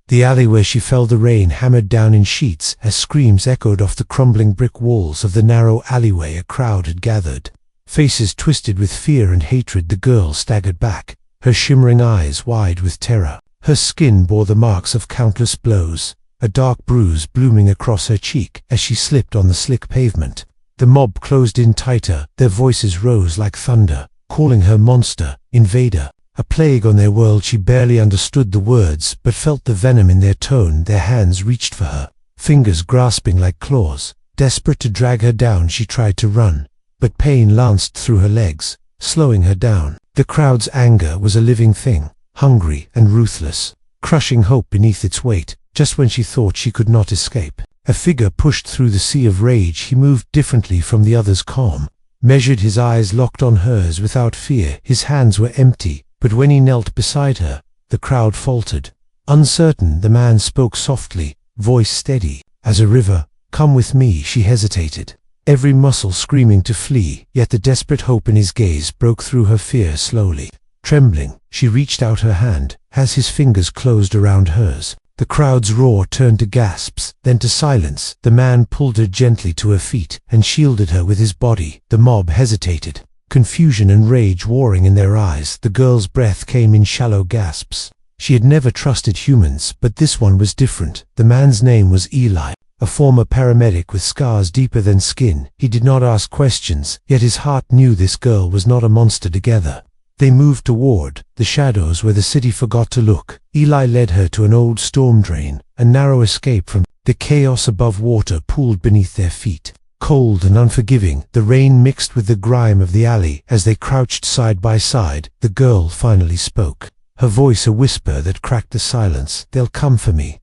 The alley where she fell, the rain hammered down in sheets as screams echoed off the crumbling brick walls of the narrow alleyway. A crowd had gathered. Faces twisted with fear and hatred, the girl staggered back, her shimmering eyes wide with terror. Her skin bore the marks of countless blows, a dark bruise blooming across her cheek as she slipped on the slick pavement. The mob closed in tighter, their voices rose like thunder, calling her monster, invader, a plague on their world. She barely understood the words, but felt the venom in their tone. Their hands reached for her, fingers grasping like claws. Desperate to drag her down, she tried to run, but pain lanced through her legs, slowing her down. The crowd's anger was a living thing, hungry and ruthless, crushing hope beneath its weight. Just when she thought she could not escape, a figure pushed through the sea of rage. He moved differently from the others, calm, measured, his eyes locked on hers without fear. His hands were empty, but when he knelt beside her, the crowd faltered. Uncertain, the man spoke softly, voice steady as a river. "Come with me." She hesitated, every muscle screaming to flee, yet the desperate hope in his gaze broke through her fear. Slowly, trembling, she reached out her hand, as his fingers closed around hers. The crowd's roar turned to gasps, then to silence. The man pulled her gently to her feet and shielded her with his body. The mob hesitated, confusion and rage warring in their eyes. The girl's breath came in shallow gasps. She had never trusted humans, but this one was different. The man's name was Eli, a former paramedic with scars deeper than skin. He did not ask questions, yet his heart knew this girl was not a monster. Together, they moved toward the shadows where the city forgot to look. Eli led her to an old storm drain, a narrow escape from the chaos above. Water pooled beneath their feet, cold and unforgiving. The rain mixed with the grime of the alley. As they crouched side by side, the girl finally spoke, her voice a whisper that cracked the silence. "They'll come for me, ...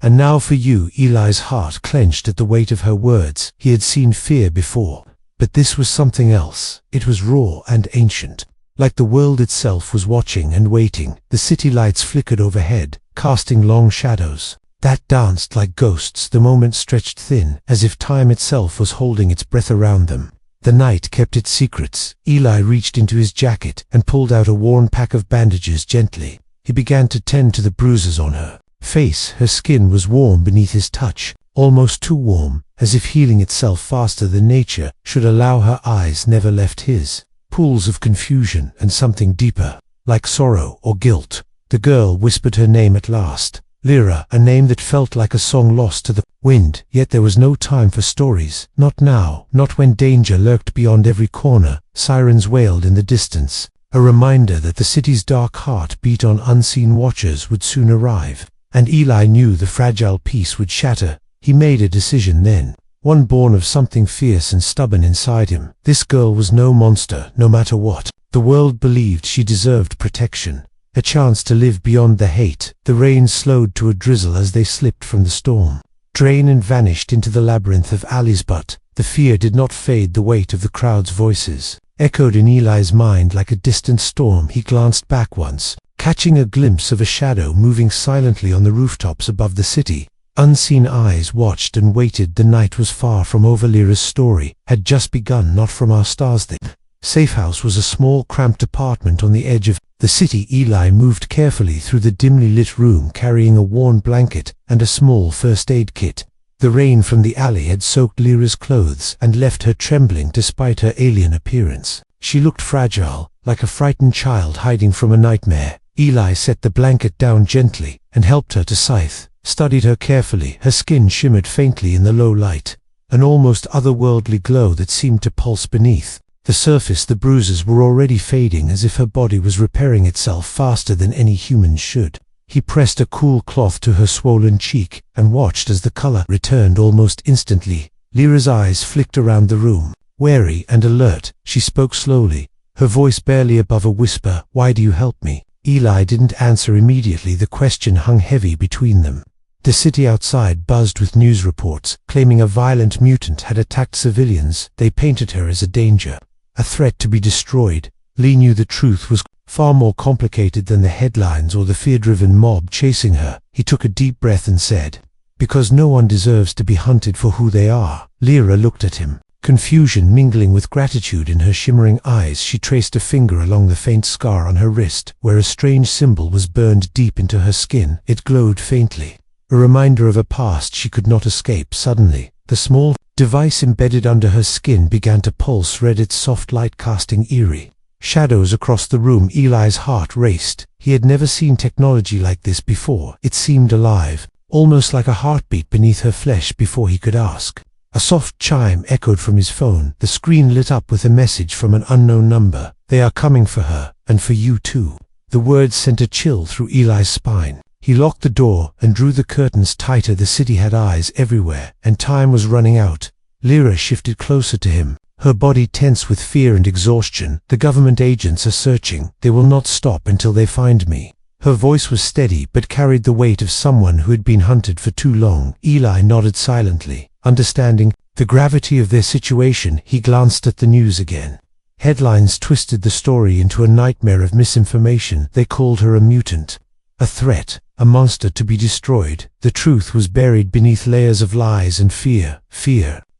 and now for you." Eli's heart clenched at the weight of her words. He had seen fear before, but this was something else. It was raw and ancient, like the world itself was watching and waiting. The city lights flickered overhead, casting long shadows that danced like ghosts. The moment stretched thin, as if time itself was holding its breath around them. The night kept its secrets. Eli reached into his jacket and pulled out a worn pack of bandages. Gently, he began to tend to the bruises on her face. Her skin was warm beneath his touch, almost too warm, as if healing itself faster than nature should allow. Her eyes never left his, pools of confusion and something deeper, like sorrow or guilt. The girl whispered her name at last, Lyra, a name that felt like a song lost to the wind. Yet there was no time for stories. Not now, not when danger lurked beyond every corner. Sirens wailed in the distance, a reminder that the city's dark heart beat on. Unseen watchers would soon arrive, and Eli knew the fragile peace would shatter. He made a decision then, one born of something fierce and stubborn inside him. This girl was no monster, no matter what. The world believed she deserved protection, a chance to live beyond the hate. The rain slowed to a drizzle as they slipped from the storm drain and vanished into the labyrinth of alleys. But the fear did not fade. The weight of the crowd's voices echoed in Eli's mind like a distant storm. He glanced back once, catching a glimpse of a shadow moving silently on the rooftops above the city. Unseen eyes watched and waited. The night was far from over. Lyra's story had just begun. Not from our stars. The safe house was a small, cramped apartment on the edge of the city. Eli moved carefully through the dimly lit room, carrying a worn blanket and a small first aid kit. The rain from the alley had soaked Lyra's clothes and left her trembling despite her alien appearance. She looked fragile, like a frightened child hiding from a nightmare. Eli set the blanket down gently and helped her to scythe, studied her carefully. Her skin shimmered faintly in the low light, an almost otherworldly glow that seemed to pulse beneath the surface. The bruises were already fading, as if her body was repairing itself faster than any human should. He pressed a cool cloth to her swollen cheek and watched as the color returned almost instantly. Lyra's eyes flicked around the room, wary and alert. She spoke slowly, her voice barely above a whisper, "Why do you help me?" Eli didn't answer immediately. The question hung heavy between them. The city outside buzzed with news reports, claiming a violent mutant had attacked civilians. They painted her as a danger, a threat to be destroyed. Lee knew the truth was far more complicated than the headlines or the fear-driven mob chasing her. He took a deep breath and said, "Because no one deserves to be hunted for who they are." Lyra looked at him, Confusion mingling with gratitude in her shimmering eyes, she traced a finger along the faint scar on her wrist, where a strange symbol was burned deep into her skin. It glowed faintly, a reminder of a past she could not escape. Suddenly, the small device embedded under her skin began to pulse red, its soft light casting eerie shadows across the room. Eli's heart raced. He had never seen technology like this before. It seemed alive, almost like a heartbeat beneath her flesh before he could ask. A soft chime echoed from his phone. The screen lit up with a message from an unknown number. "They are coming for her, and for you too." The words sent a chill through Eli's spine. He locked the door and drew the curtains tighter. The city had eyes everywhere, and time was running out. Lyra shifted closer to him, her body tense with fear and exhaustion. "The government agents are searching. They will not stop until they find me." Her voice was steady but carried the weight of someone who had been hunted for too long. Eli nodded silently, understanding the gravity of their situation. He glanced at the news again. Headlines twisted the story into a nightmare of misinformation. They called her a mutant, a threat, a monster to be destroyed. The truth was buried beneath layers of lies and fear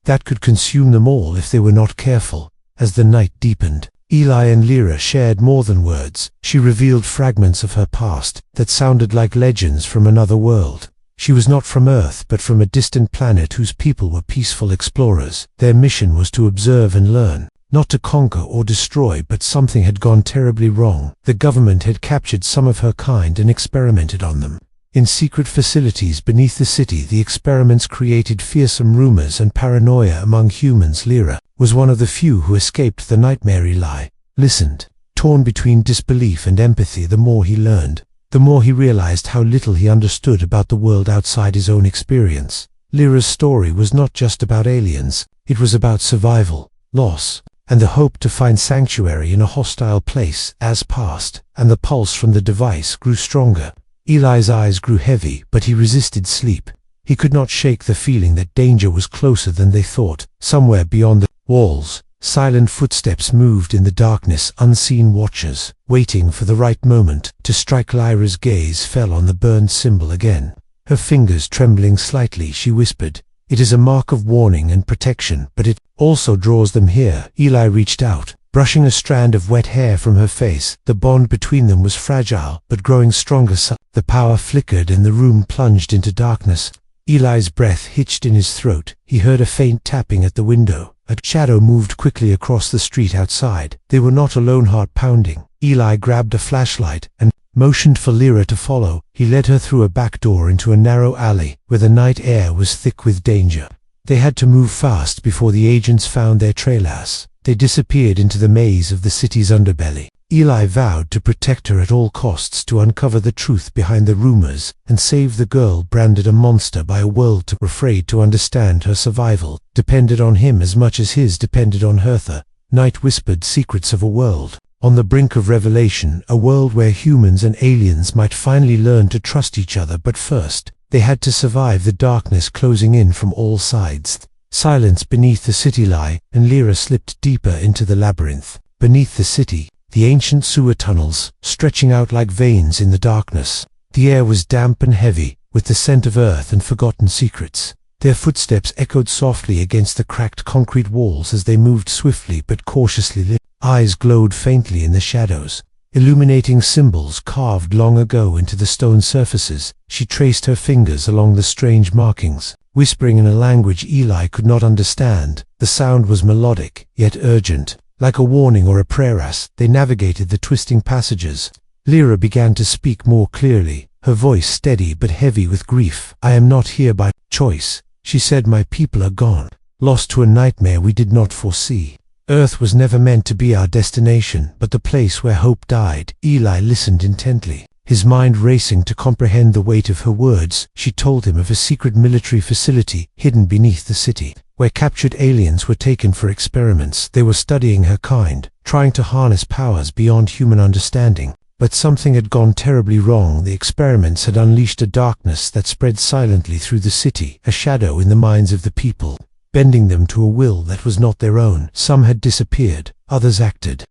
that could consume them all if they were not careful. As the night deepened, Eli and Lyra shared more than words. She revealed fragments of her past that sounded like legends from another world. She was not from Earth, but from a distant planet whose people were peaceful explorers. Their mission was to observe and learn, not to conquer or destroy. But something had gone terribly wrong. The government had captured some of her kind and experimented on them. In secret facilities beneath the city, the experiments created fearsome rumors and paranoia among humans. Lyra was one of the few who escaped the nightmare. Eli listened, torn between disbelief and empathy. The more he learned, the more he realized how little he understood about the world outside his own experience. Lyra's story was not just about aliens. It was about survival, loss, and the hope to find sanctuary in a hostile place. As passed, and the pulse from the device grew stronger, Eli's eyes grew heavy, but he resisted sleep. He could not shake the feeling that danger was closer than they thought. Somewhere beyond the walls, silent footsteps moved in the darkness, unseen watchers, waiting for the right moment to strike. Lyra's gaze fell on the burned symbol again. Her fingers trembling slightly, she whispered, "It is a mark of warning and protection, but it also draws them here." Eli reached out, brushing a strand of wet hair from her face. The bond between them was fragile, but growing stronger. The power flickered and the room plunged into darkness. Eli's breath hitched in his throat. He heard a faint tapping at the window. A shadow moved quickly across the street outside. They were not alone. Heart pounding, Eli grabbed a flashlight and motioned for Lyra to follow. He led her through a back door into a narrow alley where the night air was thick with danger. They had to move fast before the agents found their trailers. They disappeared into the maze of the city's underbelly. Eli vowed to protect her at all costs, to uncover the truth behind the rumors and save the girl branded a monster by a world too afraid to understand. Her survival depended on him as much as his depended on her. The night whispered secrets of a world on the brink of revelation, a world where humans and aliens might finally learn to trust each other. But first, they had to survive the darkness closing in from all sides. Silence beneath the city lay, and Lyra slipped deeper into the labyrinth. Beneath the city, the ancient sewer tunnels, stretching out like veins in the darkness. The air was damp and heavy, with the scent of earth and forgotten secrets. Their footsteps echoed softly against the cracked concrete walls as they moved swiftly but cautiously. Eyes glowed faintly in the shadows, illuminating symbols carved long ago into the stone surfaces. She traced her fingers along the strange markings, whispering in a language Eli could not understand. The sound was melodic, yet urgent, like a warning or a prayer. As they navigated the twisting passages, Lyra began to speak more clearly, her voice steady but heavy with grief. "I am not here by choice," she said. "My people are gone, lost to a nightmare we did not foresee. Earth was never meant to be our destination, but the place where hope died." Eli listened intently, his mind racing to comprehend the weight of her words. She told him of a secret military facility hidden beneath the city, where captured aliens were taken for experiments. They were studying her kind, trying to harness powers beyond human understanding. But something had gone terribly wrong. The experiments had unleashed a darkness that spread silently through the city, a shadow in the minds of the people, bending them to a will that was not their own. Some had disappeared, others acted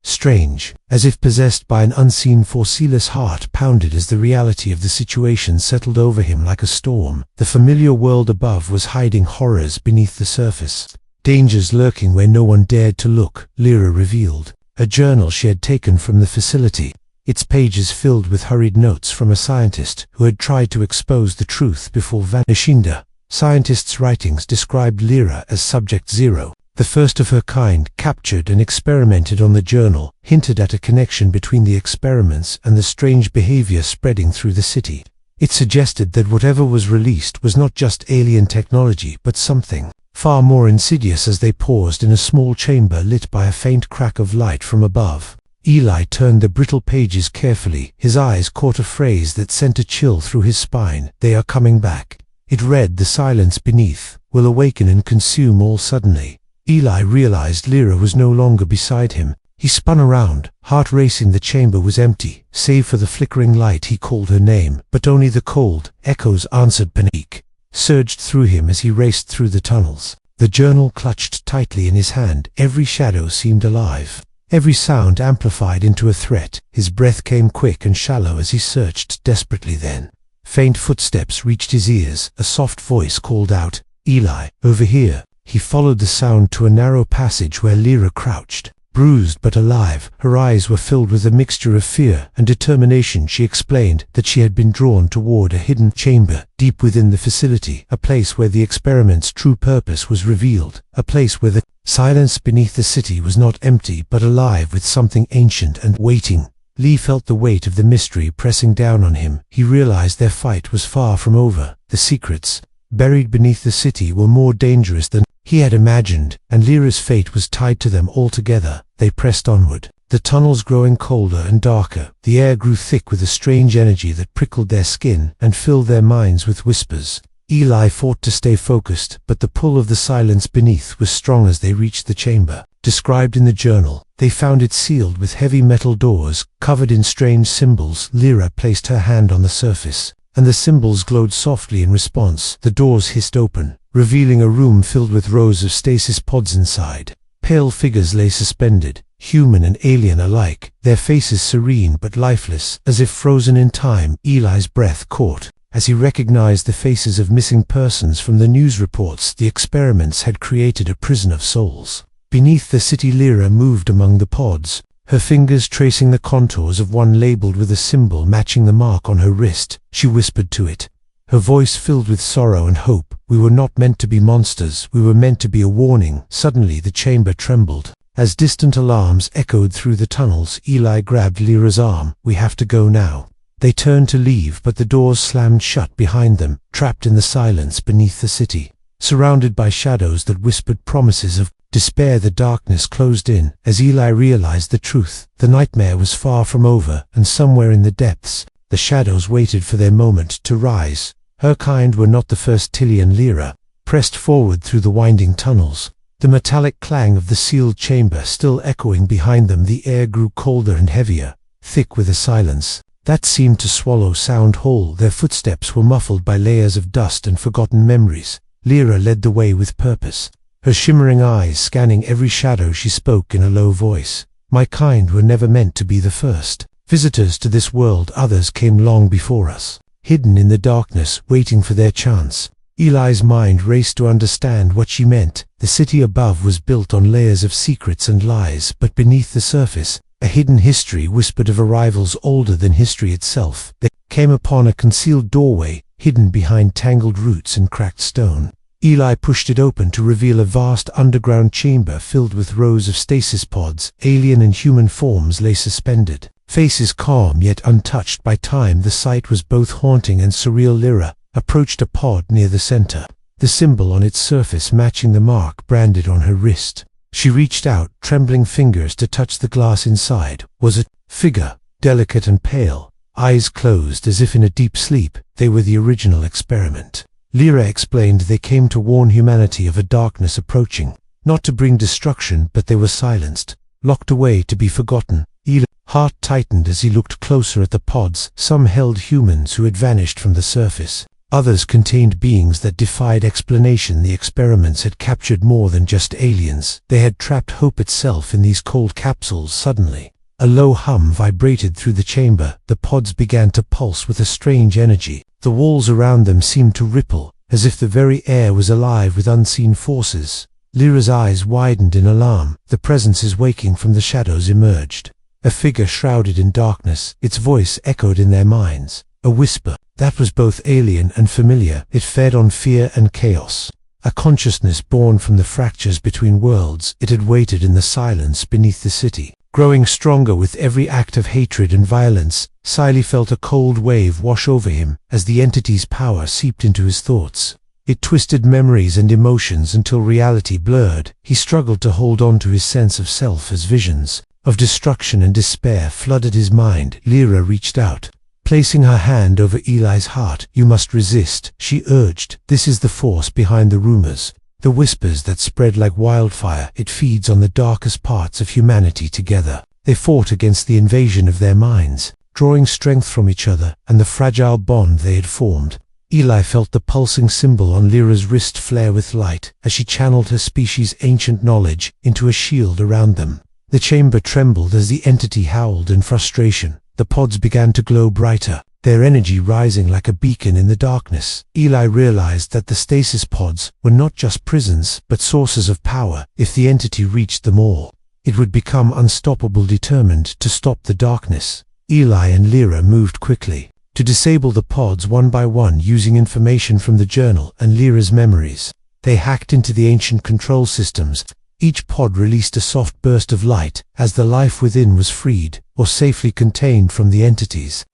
strange, as if possessed by an unseen force. Eli's heart pounded as the reality of the situation settled over him like a storm. The familiar world above was hiding horrors beneath the surface. Dangers lurking where no one dared to look, Lyra revealed. A journal she had taken from the facility, its pages filled with hurried notes from a scientist who had tried to expose the truth before vanishing. Scientist's writings described Lyra as Subject Zero, the first of her kind, captured and experimented on the journal, hinted at a connection between the experiments and the strange behavior spreading through the city. It suggested that whatever was released was not just alien technology but something far more insidious. As they paused in a small chamber lit by a faint crack of light from above, Eli turned the brittle pages carefully. His eyes caught a phrase that sent a chill through his spine. "They are coming back." It read, "The silence beneath will awaken and consume all suddenly." Eli realized Lyra was no longer beside him. He spun around, heart racing. The chamber was empty, save for the flickering light. He called her name, but only the cold echoes answered. Panic surged through him as he raced through the tunnels. The journal clutched tightly in his hand. Every shadow seemed alive, every sound amplified into a threat. His breath came quick and shallow as he searched desperately. Then faint footsteps reached his ears. A soft voice called out, "Eli, over here." He followed the sound to a narrow passage where Lyra crouched, bruised but alive. Her eyes were filled with a mixture of fear and determination. She explained that she had been drawn toward a hidden chamber deep within the facility, a place where the experiment's true purpose was revealed, a place where the silence beneath the city was not empty but alive with something ancient and waiting. Lee felt the weight of the mystery pressing down on him. He realized their fight was far from over. The secrets buried beneath the city were more dangerous than he had imagined, and Lyra's fate was tied to them altogether. They pressed onward, the tunnels growing colder and darker. The air grew thick with a strange energy that prickled their skin and filled their minds with whispers. Eli fought to stay focused, but the pull of the silence beneath was strong. As they reached the chamber described in the journal, they found it sealed with heavy metal doors, covered in strange symbols. Lyra placed her hand on the surface, and the symbols glowed softly in response. The doors hissed open, revealing a room filled with rows of stasis pods inside. Pale figures lay suspended, human and alien alike, their faces serene but lifeless, as if frozen in time. Eli's breath caught as he recognized the faces of missing persons from the news reports. The experiments had created a prison of souls. Beneath the city, Lyra moved among the pods, her fingers tracing the contours of one labeled with a symbol matching the mark on her wrist. She whispered to it, her voice filled with sorrow and hope, "We were not meant to be monsters, we were meant to be a warning." Suddenly the chamber trembled, as distant alarms echoed through the tunnels. Eli grabbed Lyra's arm. "We have to go now." They turned to leave, but the doors slammed shut behind them. Trapped in the silence beneath the city, surrounded by shadows that whispered promises of despair, the darkness closed in. As Eli realized the truth, the nightmare was far from over, and somewhere in the depths, the shadows waited for their moment to rise. Her kind were not the first. Tilly and Lyra pressed forward through the winding tunnels, the metallic clang of the sealed chamber still echoing behind them. The air grew colder and heavier, thick with a silence that seemed to swallow sound whole. Their footsteps were muffled by layers of dust and forgotten memories. Lyra led the way with purpose, her shimmering eyes scanning every shadow. She spoke in a low voice, "My kind were never meant to be the first visitors to this world. Others came long before us, hidden in the darkness, waiting for their chance." Eli's mind raced to understand what she meant. The city above was built on layers of secrets and lies, but beneath the surface, a hidden history whispered of arrivals older than history itself. They came upon a concealed doorway, hidden behind tangled roots and cracked stone. Eli pushed it open to reveal a vast underground chamber filled with rows of stasis pods. Alien and human forms lay suspended, faces calm yet untouched by time. The sight was both haunting and surreal. Lyra approached a pod near the center, the symbol on its surface matching the mark branded on her wrist. She reached out, trembling fingers to touch the glass inside. Was a figure, delicate and pale, eyes closed as if in a deep sleep. They were the original experiment. Lyra explained they came to warn humanity of a darkness approaching, not to bring destruction, but they were silenced, locked away to be forgotten. Eli's heart tightened as he looked closer at the pods. Some held humans who had vanished from the surface. Others contained beings that defied explanation. The experiments had captured more than just aliens. They had trapped hope itself in these cold capsules. Suddenly, a low hum vibrated through the chamber. The pods began to pulse with a strange energy. The walls around them seemed to ripple, as if the very air was alive with unseen forces. Lyra's eyes widened in alarm. The presences waking from the shadows emerged. A figure shrouded in darkness, its voice echoed in their minds. A whisper that was both alien and familiar. It fed on fear and chaos. A consciousness born from the fractures between worlds. It had waited in the silence beneath the city. Growing stronger with every act of hatred and violence, Sci-Fi felt a cold wave wash over him as the entity's power seeped into his thoughts. It twisted memories and emotions until reality blurred. He struggled to hold on to his sense of self as visions of destruction and despair flooded his mind. Lyra reached out, placing her hand over Eli's heart. "You must resist," she urged. "This is the force behind the rumors. The whispers that spread like wildfire. It feeds on the darkest parts of humanity together." They fought against the invasion of their minds, drawing strength from each other and the fragile bond they had formed. Eli felt the pulsing symbol on Lyra's wrist flare with light as she channeled her species' ancient knowledge into a shield around them. The chamber trembled as the entity howled in frustration. The pods began to glow brighter, their energy rising like a beacon in the darkness. Eli realized that the stasis pods were not just prisons, but sources of power. If the entity reached them all, it would become unstoppable. Determined to stop the darkness, Eli and Lyra moved quickly to disable the pods one by one using information from the journal and Lyra's memories. They hacked into the ancient control systems. Each pod released a soft burst of light as the life within was freed or safely contained from the entities.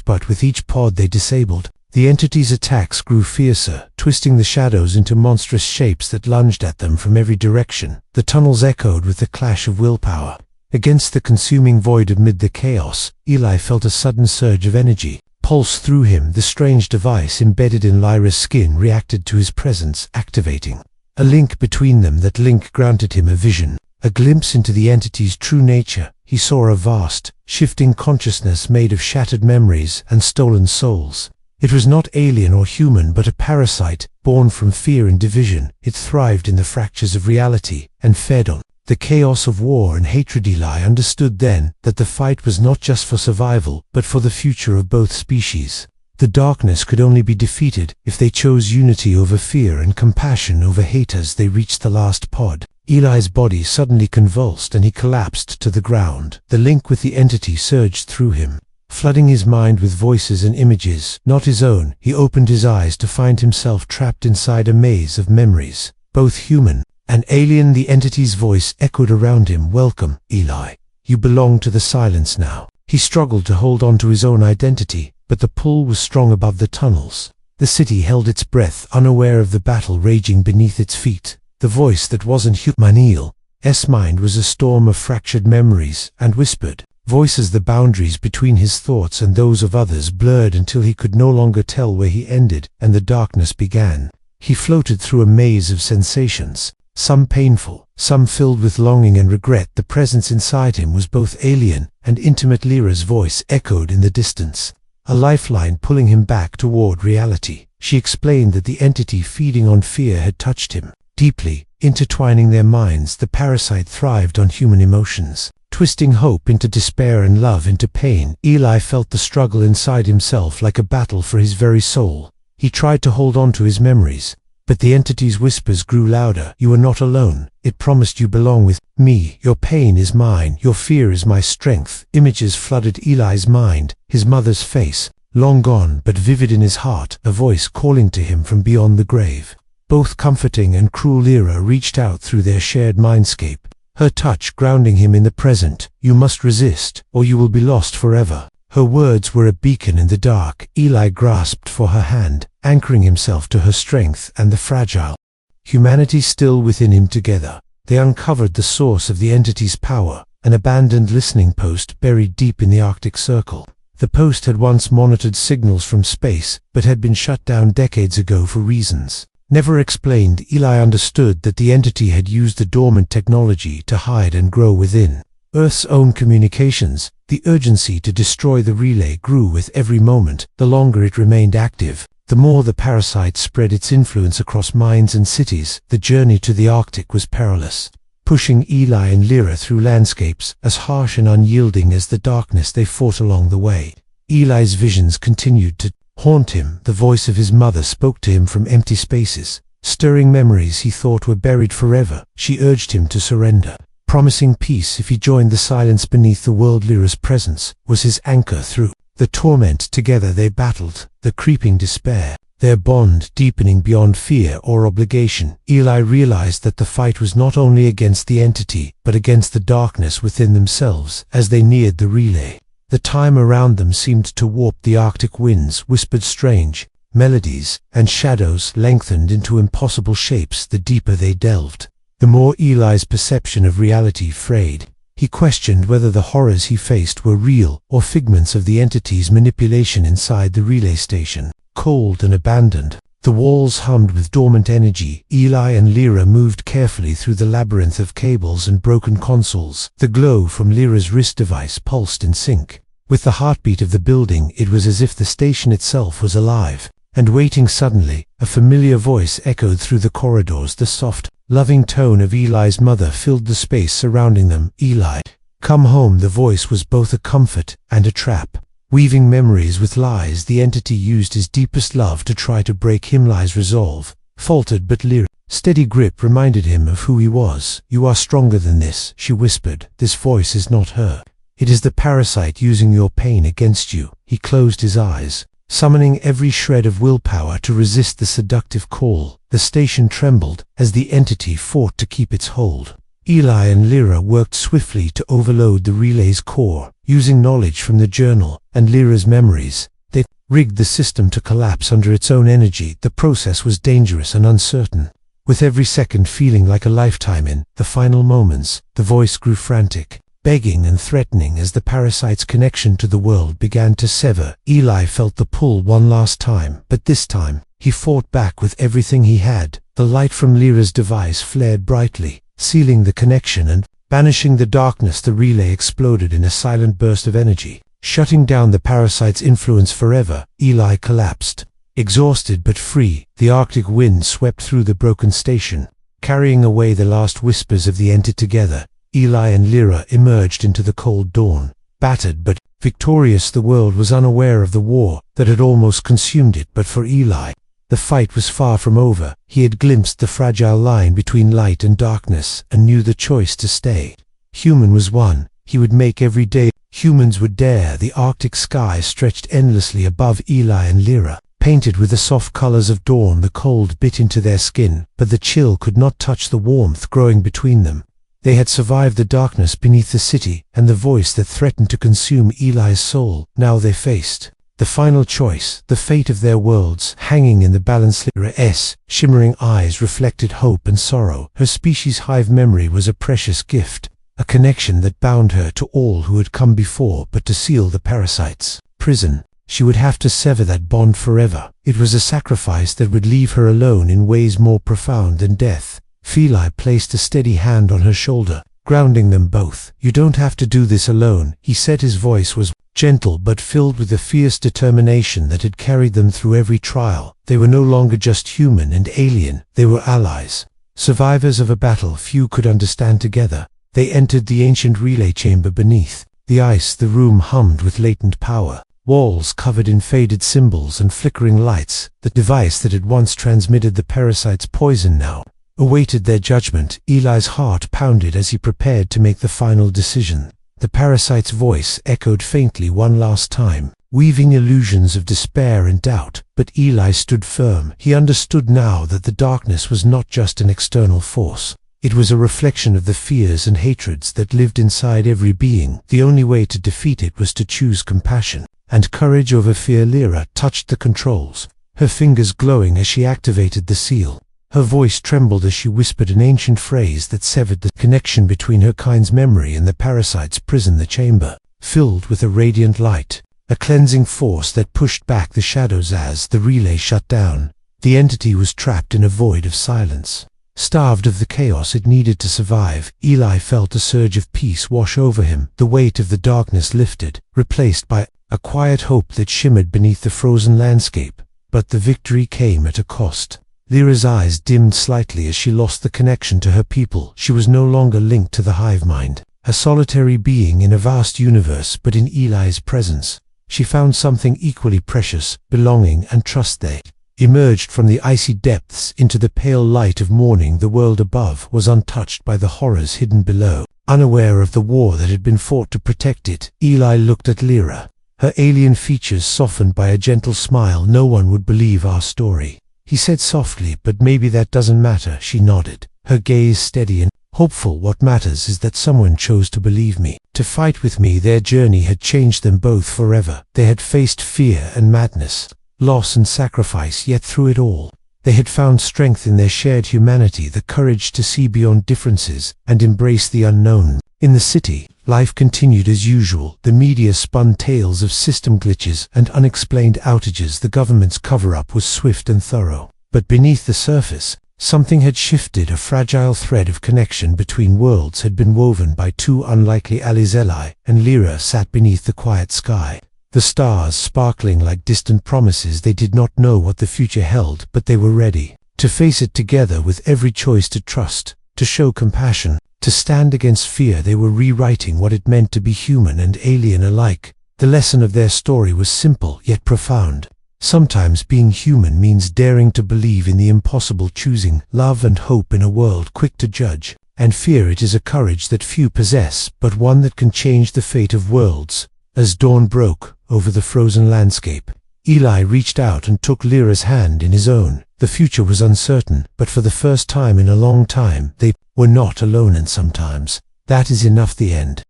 But with each pod they disabled, the entity's attacks grew fiercer, twisting the shadows into monstrous shapes that lunged at them from every direction. The tunnels echoed with the clash of willpower. Against the consuming void amid the chaos, Eli felt a sudden surge of energy pulse through him. The strange device embedded in Lyra's skin reacted to his presence, activating a link between them. That link granted him a vision, a glimpse into the entity's true nature. He saw a vast, shifting consciousness made of shattered memories and stolen souls. It was not alien or human, but a parasite, born from fear and division. It thrived in the fractures of reality and fed on the chaos of war and hatred. Eli understood then that the fight was not just for survival, but for the future of both species. The darkness could only be defeated if they chose unity over fear and compassion over hate. As they reached the last pod, Eli's body suddenly convulsed and he collapsed to the ground. The link with the entity surged through him, flooding his mind with voices and images not his own. He opened his eyes to find himself trapped inside a maze of memories, both human and alien. The entity's voice echoed around him. "Welcome, Eli. You belong to the silence now." He struggled to hold on to his own identity, but the pull was strong above the tunnels. The city held its breath, unaware of the battle raging beneath its feet. The voice that wasn't human. Eli's mind was a storm of fractured memories and whispered voices. The boundaries between his thoughts and those of others blurred until he could no longer tell where he ended and the darkness began. He floated through a maze of sensations, some painful, some filled with longing and regret. The presence inside him was both alien and intimate. Lyra's voice echoed in the distance, a lifeline pulling him back toward reality. She explained that the entity feeding on fear had touched him deeply, intertwining their minds. The parasite thrived on human emotions, twisting hope into despair and love into pain. Eli felt the struggle inside himself like a battle for his very soul. He tried to hold on to his memories, but the entity's whispers grew louder. "You are not alone. It promised you belong with me. Your pain is mine. Your fear is my strength." Images flooded Eli's mind, his mother's face, long gone but vivid in his heart, a voice calling to him from beyond the grave. Both comforting and cruel. Lyra reached out through their shared mindscape, her touch grounding him in the present. "You must resist, or you will be lost forever." Her words were a beacon in the dark. Eli grasped for her hand, anchoring himself to her strength and the fragile humanity still within him. Together, they uncovered the source of the entity's power, an abandoned listening post buried deep in the Arctic Circle. The post had once monitored signals from space, but had been shut down decades ago for reasons never explained. Eli understood that the entity had used the dormant technology to hide and grow within Earth's own communications. The urgency to destroy the relay grew with every moment. The longer it remained active, the more the parasite spread its influence across minds and cities. The journey to the Arctic was perilous, pushing Eli and Lyra through landscapes as harsh and unyielding as the darkness they fought along the way. Eli's visions continued to haunt him. The voice of his mother spoke to him from empty spaces, stirring memories he thought were buried forever. She urged him to surrender, promising peace if he joined the silence beneath the world. Lyra's presence was his anchor through the torment. Together they battled the creeping despair, their bond deepening beyond fear or obligation. Eli realized that the fight was not only against the entity, but against the darkness within themselves. As they neared the relay, the time around them seemed to warp. The Arctic winds whispered strange melodies, and shadows lengthened into impossible shapes. The deeper they delved, the more Eli's perception of reality frayed. He questioned whether the horrors he faced were real or figments of the entity's manipulation. Inside the relay station, cold and abandoned, the walls hummed with dormant energy. Eli and Lyra moved carefully through the labyrinth of cables and broken consoles. The glow from Lyra's wrist device pulsed in sync with the heartbeat of the building. It was as if the station itself was alive and waiting. Suddenly, a familiar voice echoed through the corridors. The soft, loving tone of Eli's mother filled the space surrounding them. "Eli, come home." The voice was both a comfort and a trap, weaving memories with lies. The entity used his deepest love to try to break him. Eli's resolve faltered, but Lyra's steady grip reminded him of who he was. "You are stronger than this," she whispered. "This voice is not her. It is the parasite using your pain against you." He closed his eyes, summoning every shred of willpower to resist the seductive call. The station trembled as the entity fought to keep its hold. Eli and Lyra worked swiftly to overload the relay's core. Using knowledge from the journal and Lyra's memories, they rigged the system to collapse under its own energy. The process was dangerous and uncertain, with every second feeling like a lifetime. In the final moments, the voice grew frantic, begging and threatening as the parasite's connection to the world began to sever. Eli felt the pull one last time, but this time, he fought back with everything he had. The light from Lyra's device flared brightly, sealing the connection and banishing the darkness. The relay exploded in a silent burst of energy, shutting down the parasite's influence forever. Eli collapsed, exhausted but free. The Arctic wind swept through the broken station, carrying away the last whispers of the entity. Together, Eli and Lyra emerged into the cold dawn. Battered but victorious, the world was unaware of the war that had almost consumed it. But for Eli, the fight was far from over. He had glimpsed the fragile line between light and darkness and knew the choice to stay human was one he would make every day. Humans would dare. The Arctic sky stretched endlessly above Eli and Lyra, painted with the soft colors of dawn. The cold bit into their skin, but the chill could not touch the warmth growing between them. They had survived the darkness beneath the city and the voice that threatened to consume Eli's soul. Now they faced the final choice, the fate of their worlds hanging in the balance. Lyra's shimmering eyes reflected hope and sorrow. Her species' hive memory was a precious gift, a connection that bound her to all who had come before. But to seal the parasite's prison, she would have to sever that bond forever. It was a sacrifice that would leave her alone in ways more profound than death. Eli placed a steady hand on her shoulder, grounding them both. "You don't have to do this alone," he said. His voice was gentle but filled with the fierce determination that had carried them through every trial. They were no longer just human and alien, they were allies, survivors of a battle few could understand. Together, they entered the ancient relay chamber beneath the ice. The room hummed with latent power, walls covered in faded symbols and flickering lights. The device that had once transmitted the parasite's poison now awaited their judgment. Eli's heart pounded as he prepared to make the final decision. The parasite's voice echoed faintly one last time, weaving illusions of despair and doubt. But Eli stood firm. He understood now that the darkness was not just an external force. It was a reflection of the fears and hatreds that lived inside every being. The only way to defeat it was to choose compassion and courage over fear. Lyra touched the controls, her fingers glowing as she activated the seal. Her voice trembled as she whispered an ancient phrase that severed the connection between her kind's memory and the parasite's prison. The chamber filled with a radiant light, a cleansing force that pushed back the shadows. As the relay shut down, the entity was trapped in a void of silence, starved of the chaos it needed to survive. Eli felt a surge of peace wash over him. The weight of the darkness lifted, replaced by a quiet hope that shimmered beneath the frozen landscape. But the victory came at a cost. Lyra's eyes dimmed slightly as she lost the connection to her people. She was no longer linked to the hive mind, a solitary being in a vast universe. But in Eli's presence, she found something equally precious: belonging and trust. They emerged from the icy depths into the pale light of morning. The world above was untouched by the horrors hidden below. Unaware of the war that had been fought to protect it, Eli looked at Lyra, her alien features softened by a gentle smile. "No one would believe our story," he said softly. "But maybe that doesn't matter." She nodded, her gaze steady and hopeful. "What matters is that someone chose to believe me, to fight with me." Their journey had changed them both forever. They had faced fear and madness, loss and sacrifice, yet through it all, they had found strength in their shared humanity, the courage to see beyond differences and embrace the unknown. In the city, life continued as usual. The media spun tales of system glitches and unexplained outages. The government's cover-up was swift and thorough. But beneath the surface, something had shifted. A fragile thread of connection between worlds had been woven by two unlikely allies. Eli and Lyra sat beneath the quiet sky, the stars sparkling like distant promises. They did not know what the future held, but they were ready to face it together, with every choice to trust, to show compassion, to stand against fear. They were rewriting what it meant to be human and alien alike. The lesson of their story was simple yet profound. Sometimes being human means daring to believe in the impossible, choosing love and hope in a world quick to judge and fear. It is a courage that few possess, but one that can change the fate of worlds. As dawn broke over the frozen landscape, Eli reached out and took Lyra's hand in his own. The future was uncertain, but for the first time in a long time, they were not alone. And sometimes that is enough. The end.